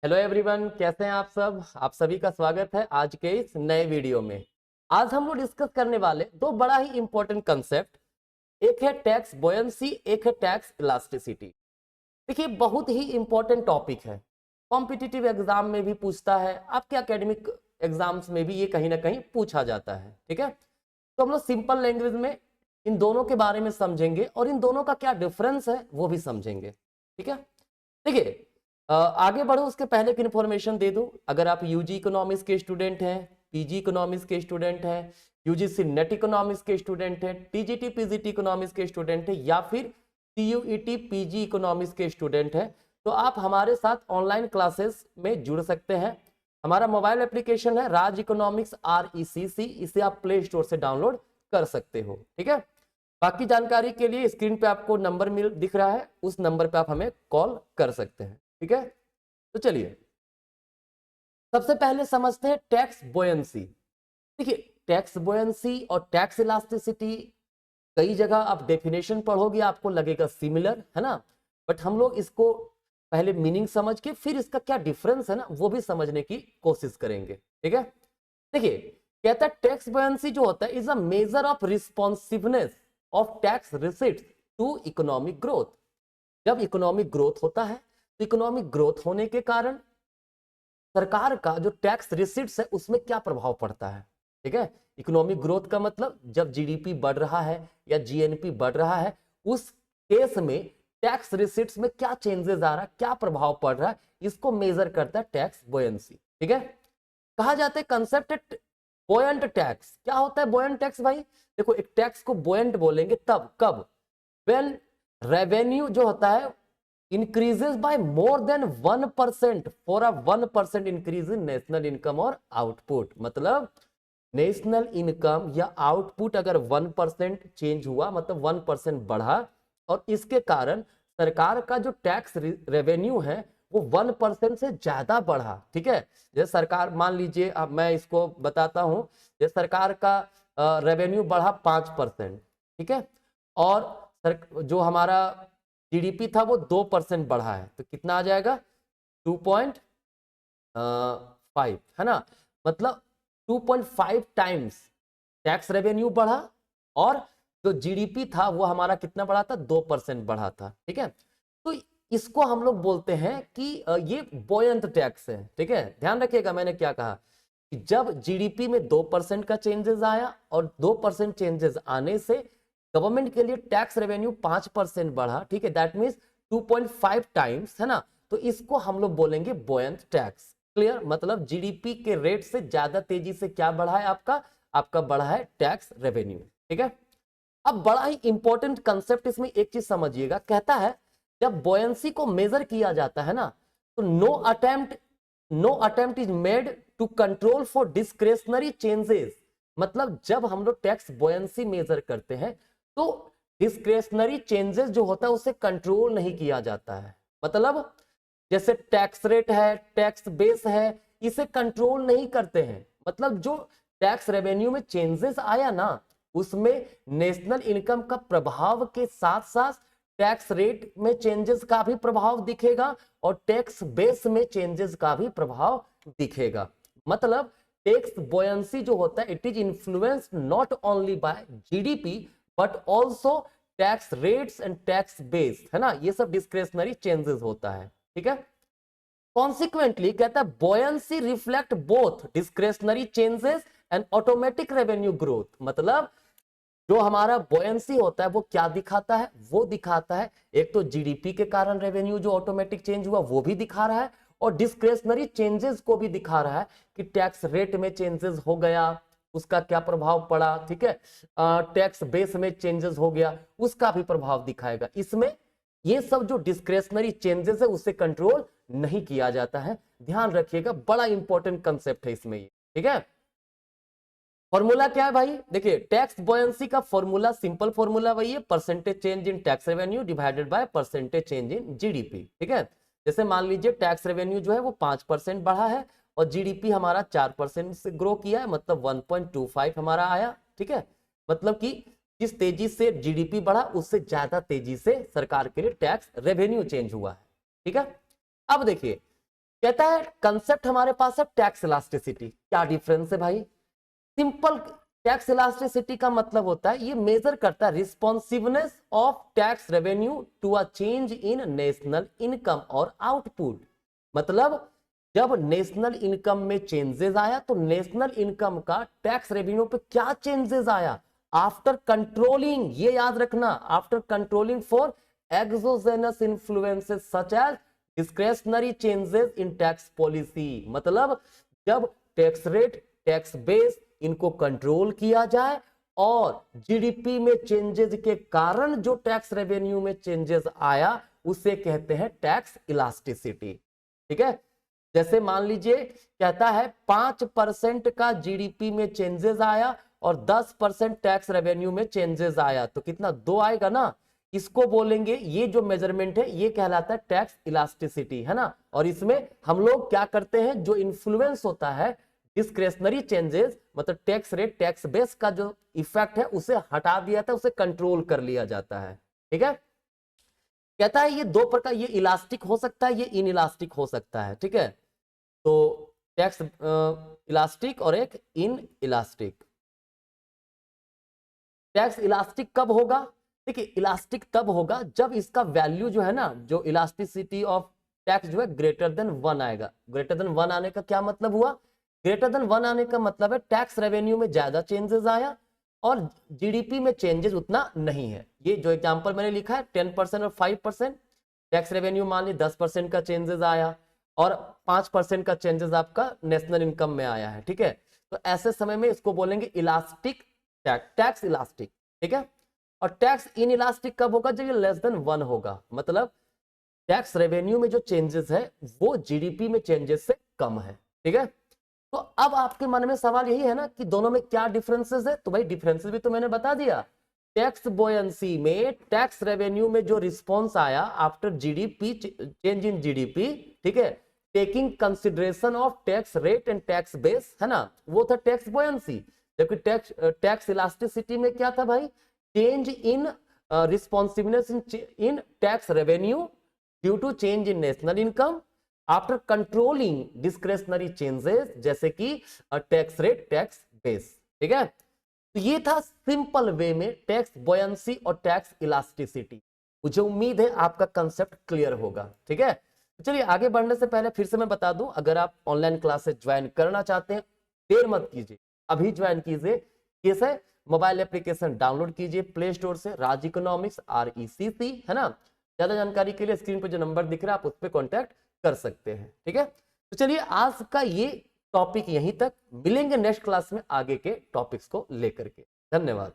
Hello everyone, कैसे हैं आप सब। आप सभी का स्वागत है आज के इस नए वीडियो में। आज हम लोग डिस्कस करने वाले दो बड़ा ही इंपॉर्टेंट कंसेप्ट, एक है टैक्स बोयंसी, एक है टैक्स इलास्टिसिटी। देखिए, बहुत ही इंपॉर्टेंट टॉपिक है, कॉम्पिटिटिव एग्जाम में भी पूछता है, आपके एकेडमिक एग्जाम्स में भी ये कहीं ना कहीं पूछा जाता है। ठीक है, तो हम लोग सिंपल लैंग्वेज में इन दोनों के बारे में समझेंगे और इन दोनों का क्या डिफरेंस है वो भी समझेंगे। ठीक है, देखिए आगे बढ़ो उसके पहले एक इन्फॉर्मेशन दे दूं। अगर आप यूजी इकोनॉमिक्स के स्टूडेंट हैं, पीजी इकोनॉमिक्स के स्टूडेंट हैं, यूजीसी नेट इकोनॉमिक्स के स्टूडेंट हैं, टीजीटी पीजीटी इकोनॉमिक्स के स्टूडेंट हैं, या फिर सीयूईटी पीजी इकोनॉमिक्स के स्टूडेंट हैं, तो आप हमारे साथ ऑनलाइन क्लासेस में जुड़ सकते हैं। हमारा मोबाइल एप्लीकेशन है राज इकोनॉमिक्स RECC, इसे आप प्ले स्टोर से डाउनलोड कर सकते हो। ठीक है, बाकी जानकारी के लिए स्क्रीन पे आपको नंबर दिख रहा है, उस नंबर पे आप हमें कॉल कर सकते हैं। ठीक है, तो चलिए सबसे पहले समझते हैं टैक्स बोयंसी। देखिए, टैक्स बोयंसी और टैक्स इलास्टिसिटी कई जगह आप डेफिनेशन पढ़ोगे आपको लगेगा सिमिलर, है ना, बट हम लोग इसको पहले मीनिंग समझ के फिर इसका क्या डिफरेंस है ना वो भी समझने की कोशिश करेंगे। ठीक है, देखिए कहता है टैक्स बोयंसी जो होता है is a measure of responsiveness of tax receipts to economic growth. जब इकोनॉमिक ग्रोथ होता है तो इकोनॉमिक ग्रोथ होने के कारण सरकार का जो टैक्स रिसीट्स है उसमें क्या प्रभाव पड़ता है। ठीक है, इकोनॉमिक ग्रोथ का मतलब जब जीडीपी बढ़ रहा है या जीएनपी बढ़ रहा है, उस केस में टैक्स रिसीट्स में क्या चेंजेस आ रहा है, क्या प्रभाव पड़ रहा है, इसको मेजर करता है टैक्स बोयंसी। ठीक है, कहा जाता है कंसेप्ट बोयंट टैक्स। क्या होता है बोयंट टैक्स भाई? देखो, एक टैक्स को बोयंट बोलेंगे तब कब, व्हेन रेवेन्यू जो होता है increases by more than 1% for a 1% increase in national income और output। मतलब नेशनल इनकम या आउटपुट अगर 1% चेंज हुआ, मतलब 1% बढ़ा, और इसके कारण सरकार का जो टैक्स रेवेन्यू है वो 1% से ज्यादा बढ़ा। ठीक है, जैसे सरकार, मान लीजिए, अब मैं इसको बताता हूं, जैसे सरकार का रेवेन्यू बढ़ा 5%। ठीक है, और जो हमारा जीडीपी था वो 2% बढ़ा है, तो कितना आ जाएगा 2.5, है ना, मतलब 2.5 टाइम्स टैक्स रेवेन्यू बढ़ा, और जो जीडीपी था वो हमारा कितना बढ़ा था, 2% बढ़ा था। ठीक है, तो इसको हम लोग बोलते हैं कि ये बोयंट टैक्स है। ठीक है, ध्यान रखिएगा मैंने क्या कहा कि जब जीडीपी में 2% का चेंजेस आया और 2% चेंजेस आने से गवर्नमेंट के लिए टैक्स रेवेन्यू 5% बढ़ा। ठीक है, दैट मींस 2.5 टाइम्स, है ना, तो इसको हम लोग बोलेंगे बोयंट टैक्स। क्लियर, मतलब जीडीपी के रेट से ज्यादा तेजी से क्या बढ़ा है, आपका बढ़ा है टैक्स रेवेन्यू। ठीक है, अब बड़ा ही इंपॉर्टेंट कंसेप्ट इसमें एक चीज समझिएगा, कहता है जब बोयंसी को मेजर किया जाता है ना, तो no attempt is made to control for discretionary changes. मतलब जब हम लोग टैक्स बोयंसी मेजर करते हैं तो डिस्क्रेशनरी चेंजेस जो होता है उसे कंट्रोल नहीं किया जाता है। मतलब जैसे टैक्स रेट है, टैक्स बेस है, इसे कंट्रोल नहीं करते हैं। मतलब जो टैक्स रेवेन्यू में चेंजेस आया ना, उसमें नेशनल इनकम का प्रभाव के साथ साथ टैक्स रेट में चेंजेस का भी प्रभाव दिखेगा और टैक्स बेस में चेंजेस का भी प्रभाव दिखेगा। मतलब टैक्स बोयंसी जो होता है it is influenced not only by GDP but also tax rates and tax base, है ना, ये सब डिस्क्रेशनरी चेंजेस होता है। ठीक है, कॉन्सिक्वेंटली कहता है बोयंसी reflect both discretionary changes and automatic revenue growth. मतलब जो हमारा बोयंसी होता है वो क्या दिखाता है, वो दिखाता है एक तो जीडीपी के कारण रेवेन्यू जो ऑटोमेटिक चेंज हुआ वो भी दिखा रहा है, और डिस्क्रेशनरी चेंजेस को भी दिखा रहा है कि टैक्स रेट में चेंजेस हो गया, उसका क्या प्रभाव पड़ा। ठीक है, टैक्स बेस में चेंजेस हो गया, उसका भी प्रभाव दिखाएगा। इसमें ये सब जो डिस्क्रेशनरी चेंजेस है उससे कंट्रोल नहीं किया जाता है। ध्यान रखिएगा, बड़ा इंपॉर्टेंट कंसेप्ट है इसमें ये। ठीक है, फॉर्मूला क्या है भाई? देखिए, टैक्स बोयंसी का फॉर्मूला, सिंपल फॉर्मूला वही है, percentage change in tax revenue divided by percentage change in GDP. ठीक है, जैसे मान लीजिए टैक्स रेवेन्यू जो है वो 5% बढ़ा है और जीडीपी हमारा 4% से ग्रो किया है, मतलब 1.25 हमारा आया। ठीक है, मतलब कि जिस तेजी से जीडीपी बढ़ा उससे ज्यादा तेजी से सरकार के लिए टैक्स रेवेन्यू चेंज हुआ है। ठीक है, अब देखिए कहता है कंसेप्ट हमारे पास है टैक्स इलास्टिसिटी। क्या डिफरेंस है भाई? सिंपल, टैक्स इलास्टिसिटी का मतलब होता है ये मेजर करता है responsiveness of tax revenue to a change in national income और आउटपुट। मतलब जब नेशनल इनकम में चेंजेस आया तो नेशनल इनकम का टैक्स रेवेन्यू पे क्या चेंजेस आया? आफ्टर कंट्रोलिंग, ये याद रखना, after controlling for exogenous influences such as discretionary changes in tax policy. मतलब जब टैक्स रेट, टैक्स बेस, इनको कंट्रोल किया जाए और जीडीपी में चेंजेस के कारण जो टैक्स रेवेन्यू में चेंजेस आया उसे कहते हैं टैक्स इलास्टिसिटी। ठीक है, जैसे मान लीजिए कहता है 5% का जीडीपी में चेंजेस आया और 10% टैक्स रेवेन्यू में चेंजेस आया तो कितना? 2 आएगा ना। इसको बोलेंगे, ये जो मेजरमेंट है ये कहलाता है टैक्स इलास्टिसिटी, है ना। और इसमें हम लोग क्या करते हैं, जो इन्फ्लुएंस होता है डिस्क्रेशनरी चेंजेस, मतलब टैक्स रेट, टैक्स बेस का जो इफेक्ट है उसे हटा दिया जाता है, उसे कंट्रोल कर लिया जाता है। ठीक है, कहता है ये 2 प्रकार, ये इलास्टिक हो सकता है, ये इन इलास्टिक हो सकता है। ठीक है, तो टैक्स इलास्टिक और एक इन इलास्टिक। टैक्स इलास्टिक कब होगा? देखिए, इलास्टिक तब होगा जब इसका वैल्यू जो है ना, जो इलास्टिसिटी ऑफ टैक्स जो है ग्रेटर देन 1 आएगा। ग्रेटर देन 1 आने का क्या मतलब हुआ? ग्रेटर देन 1 आने का मतलब है टैक्स रेवेन्यू में ज्यादा चेंजेस आया और जीडीपी में चेंजेस उतना नहीं है। ये जो एग्जांपल मैंने लिखा है 10% और 5%, टैक्स रेवेन्यू मान ली 10% का चेंजेस आया और 5% का चेंजेस आपका नेशनल इनकम में आया है। ठीक है, तो ऐसे समय में इसको बोलेंगे इलास्टिक टैक्स इलास्टिक। ठीक है, और टैक्स इन इलास्टिक कब होगा? जब ये लेस देन 1 होगा, मतलब टैक्स रेवेन्यू में जो चेंजेस है वो जीडीपी में चेंजेस से कम है। ठीक है, तो अब आपके मन में सवाल यही है ना कि दोनों में क्या डिफरेंसेस है? तो भाई डिफरेंसेस भी तो मैंने बता दिया। टैक्स बोयंसी में टैक्स रेवेन्यू में जो रिस्पॉन्स आया after GDP, change in GDP, ठीक है, taking consideration of tax rate and tax base, है ना, वो था टैक्स बोयंसी। जबकि टैक्स इलास्टिसिटी में क्या था भाई? Change in responsiveness in tax revenue due to change in national income after controlling discretionary changes, जैसे कि टैक्स रेट, टैक्स बेस। ठीक है, तो ये था सिंपल वे में टैक्स बोयंसी और टैक्स इलास्टिसिटी। मुझे उम्मीद है आपका कंसेप्ट क्लियर होगा। ठीक है, तो चलिए आगे बढ़ने से पहले फिर से मैं बता दूं, अगर आप ऑनलाइन क्लासेस ज्वाइन करना चाहते हैं देर मत कीजिए, अभी ज्वाइन कीजिए। कैसे? मोबाइल एप्लीकेशन डाउनलोड कीजिए प्ले स्टोर से, राज इकोनॉमिक्स RECC, है ना। ज्यादा जानकारी के लिए स्क्रीन पर जो नंबर दिख रहा है आप उस पर कॉन्टैक्ट कर सकते हैं। ठीक है, तो चलिए आज का ये टॉपिक यहीं तक, मिलेंगे नेक्स्ट क्लास में आगे के टॉपिक्स को लेकर के। धन्यवाद।